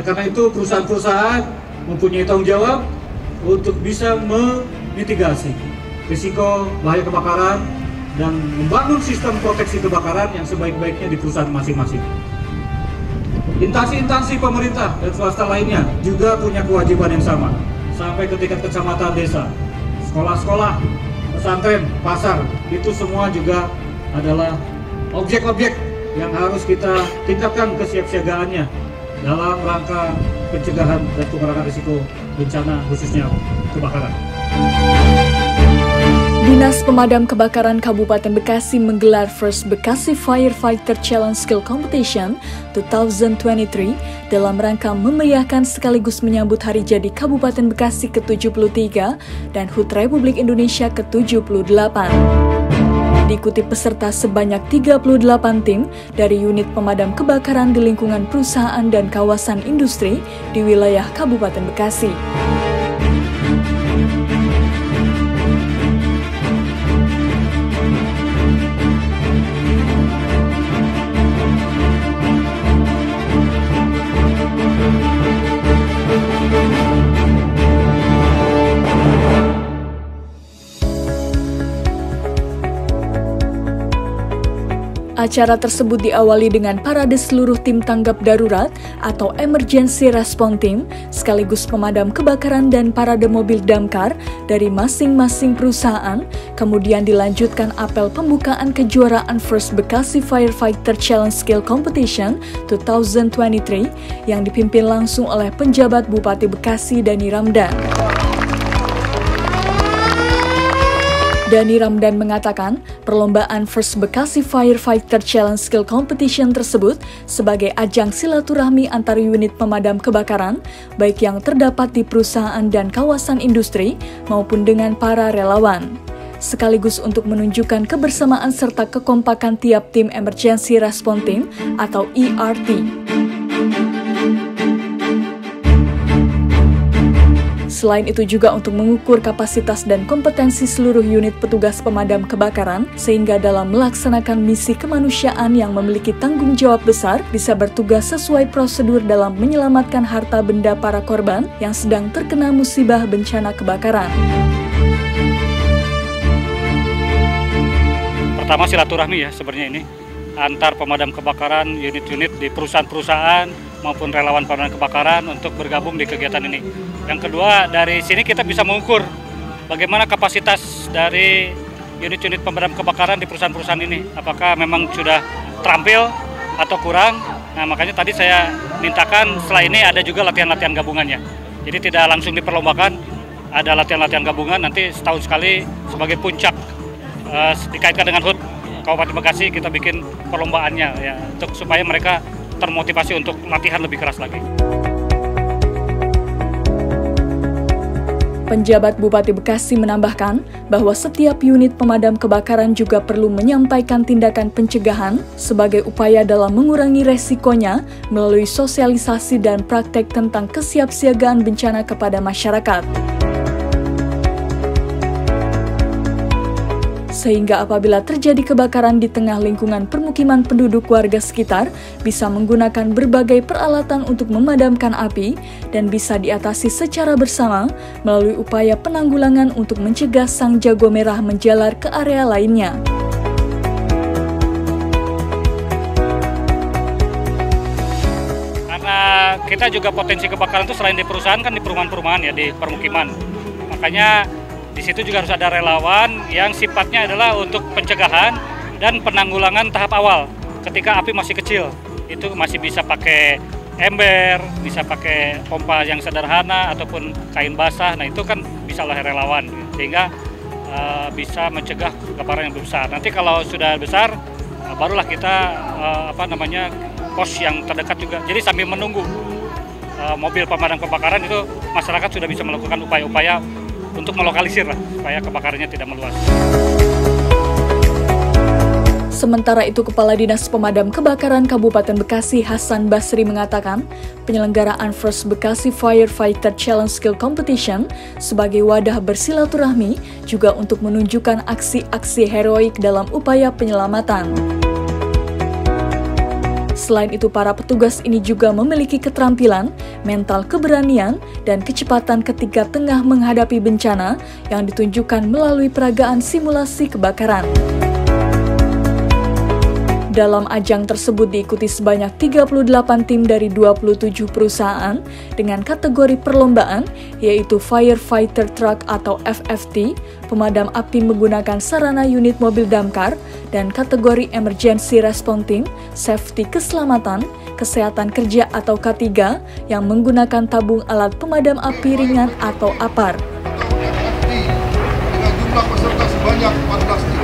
karena itu perusahaan-perusahaan mempunyai tanggung jawab untuk bisa memitigasi risiko bahaya kebakaran dan membangun sistem proteksi kebakaran yang sebaik-baiknya di perusahaan masing-masing. Instansi-instansi pemerintah dan swasta lainnya juga punya kewajiban yang sama, sampai ke tingkat kecamatan, desa, sekolah-sekolah, pesantren, pasar, itu semua juga adalah objek-objek yang harus kita tingkatkan kesiapsiagaannya dalam rangka pencegahan dan pengurangan risiko bencana khususnya kebakaran. Dinas Pemadam Kebakaran Kabupaten Bekasi menggelar First Bekasi Firefighter Challenge Skill Competition 2023 dalam rangka memeriahkan sekaligus menyambut Hari Jadi Kabupaten Bekasi ke-73 dan HUT Republik Indonesia ke-78. Diikuti peserta sebanyak 38 tim dari unit pemadam kebakaran di lingkungan perusahaan dan kawasan industri di wilayah Kabupaten Bekasi. Acara tersebut diawali dengan parade seluruh tim tanggap darurat atau Emergency Response Team, sekaligus pemadam kebakaran dan parade mobil damkar dari masing-masing perusahaan, kemudian dilanjutkan apel pembukaan kejuaraan First Bekasi Firefighter Challenge Skill Competition 2023 yang dipimpin langsung oleh penjabat Bupati Bekasi Dani Ramdan. Dani Ramdan mengatakan, perlombaan First Bekasi Firefighter Challenge Skill Competition tersebut sebagai ajang silaturahmi antar unit pemadam kebakaran, baik yang terdapat di perusahaan dan kawasan industri maupun dengan para relawan. Sekaligus untuk menunjukkan kebersamaan serta kekompakan tiap tim Emergency Response Team atau ERT. Selain itu juga untuk mengukur kapasitas dan kompetensi seluruh unit petugas pemadam kebakaran, sehingga dalam melaksanakan misi kemanusiaan yang memiliki tanggung jawab besar, bisa bertugas sesuai prosedur dalam menyelamatkan harta benda para korban yang sedang terkena musibah bencana kebakaran. Pertama silaturahmi ya sebenarnya ini, antar pemadam kebakaran, unit-unit di perusahaan-perusahaan maupun relawan pemadam kebakaran untuk bergabung di kegiatan ini. Yang kedua, dari sini kita bisa mengukur bagaimana kapasitas dari unit-unit pemadam kebakaran di perusahaan-perusahaan ini. Apakah memang sudah terampil atau kurang? Nah, makanya tadi saya mintakan setelah ini ada juga latihan-latihan gabungannya. Jadi tidak langsung diperlombakan, ada latihan-latihan gabungan nanti setahun sekali sebagai puncak dikaitkan dengan HUT Kabupaten Bekasi kita bikin perlombaannya ya, untuk supaya mereka termotivasi untuk latihan lebih keras lagi. Penjabat Bupati Bekasi menambahkan bahwa setiap unit pemadam kebakaran juga perlu menyampaikan tindakan pencegahan sebagai upaya dalam mengurangi resikonya melalui sosialisasi dan praktek tentang kesiapsiagaan bencana kepada masyarakat. Sehingga apabila terjadi kebakaran di tengah lingkungan permukiman penduduk warga sekitar, bisa menggunakan berbagai peralatan untuk memadamkan api dan bisa diatasi secara bersama melalui upaya penanggulangan untuk mencegah sang jago merah menjalar ke area lainnya. Karena kita juga potensi kebakaran itu selain di perusahaan kan di perumahan-perumahan ya, di permukiman. Makanya di situ juga harus ada relawan yang sifatnya adalah untuk pencegahan dan penanggulangan tahap awal. Ketika api masih kecil, itu masih bisa pakai ember, bisa pakai pompa yang sederhana ataupun kain basah. Nah itu kan bisa oleh relawan, sehingga bisa mencegah kebakaran yang besar. Nanti kalau sudah besar, barulah kita pos yang terdekat juga. Jadi sambil menunggu mobil pemadam kebakaran itu, masyarakat sudah bisa melakukan upaya-upaya untuk melokalisir lah, supaya kebakarannya tidak meluas. Sementara itu, Kepala Dinas Pemadam Kebakaran Kabupaten Bekasi Hasan Basri mengatakan, penyelenggaraan First Bekasi Firefighter Challenge Skill Competition sebagai wadah bersilaturahmi juga untuk menunjukkan aksi-aksi heroik dalam upaya penyelamatan. Selain itu, para petugas ini juga memiliki keterampilan, mental keberanian, dan kecepatan ketika tengah menghadapi bencana yang ditunjukkan melalui peragaan simulasi kebakaran. Dalam ajang tersebut diikuti sebanyak 38 tim dari 27 perusahaan dengan kategori perlombaan, yaitu Firefighter Truck atau FFT, pemadam api menggunakan sarana unit mobil damkar, dan kategori Emergency Response Team, Safety Keselamatan, Kesehatan Kerja atau K3 yang menggunakan tabung alat pemadam api ringan atau APAR. Dengan jumlah peserta sebanyak 14 tim.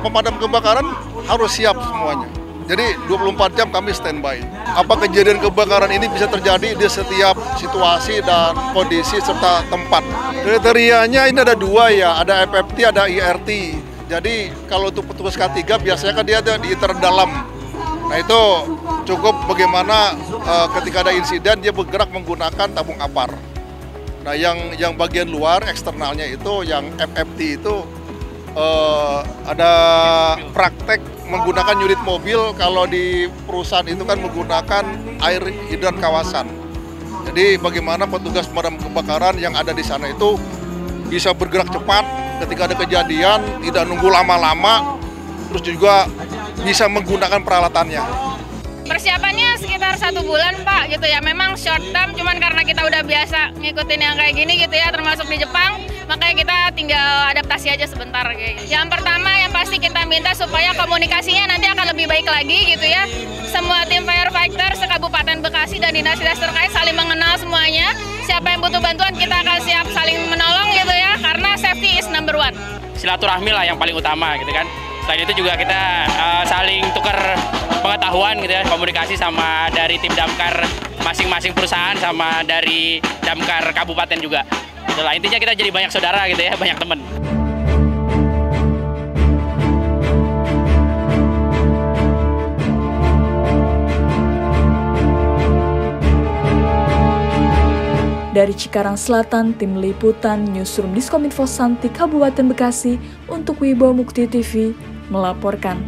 Pemadam kebakaran harus siap semuanya. Jadi 24 jam kami standby. Apa kejadian kebakaran ini bisa terjadi di setiap situasi dan kondisi serta tempat. Kriterianya ini ada dua ya, ada FFT, ada IRT. Jadi kalau untuk petugas K3 biasanya kan dia ada di terdalam. Nah itu cukup bagaimana ketika ada insiden dia bergerak menggunakan tabung APAR. Nah yang bagian luar eksternalnya itu yang FFT itu ada praktek menggunakan unit mobil. Kalau di perusahaan itu kan menggunakan air hidran kawasan. Jadi bagaimana petugas pemadam kebakaran yang ada di sana itu bisa bergerak cepat ketika ada kejadian, tidak nunggu lama-lama, terus juga bisa menggunakan peralatannya. Persiapannya sekitar 1 bulan Pak gitu ya, memang short term, cuman karena kita udah biasa ngikutin yang kayak gini gitu ya, termasuk di Jepang, makanya kita tinggal adaptasi aja sebentar kayak gitu. Yang pertama yang pasti kita minta supaya komunikasinya nanti akan lebih baik lagi gitu ya. Semua tim firefighter se-Kabupaten Bekasi dan dinas-dinas terkait saling mengenal semuanya. Siapa yang butuh bantuan kita akan siap saling menolong gitu ya, karena safety is number one. Silaturahmi lah yang paling utama gitu kan. Selain itu juga kita saling tukar pengetahuan gitu ya, komunikasi sama dari tim damkar masing-masing perusahaan sama dari damkar kabupaten juga. Itulah intinya, kita jadi banyak saudara gitu ya, banyak teman. Dari Cikarang Selatan, tim liputan Newsroom Diskominfo Santi Kabupaten Bekasi untuk Wibawa Mukti TV melaporkan.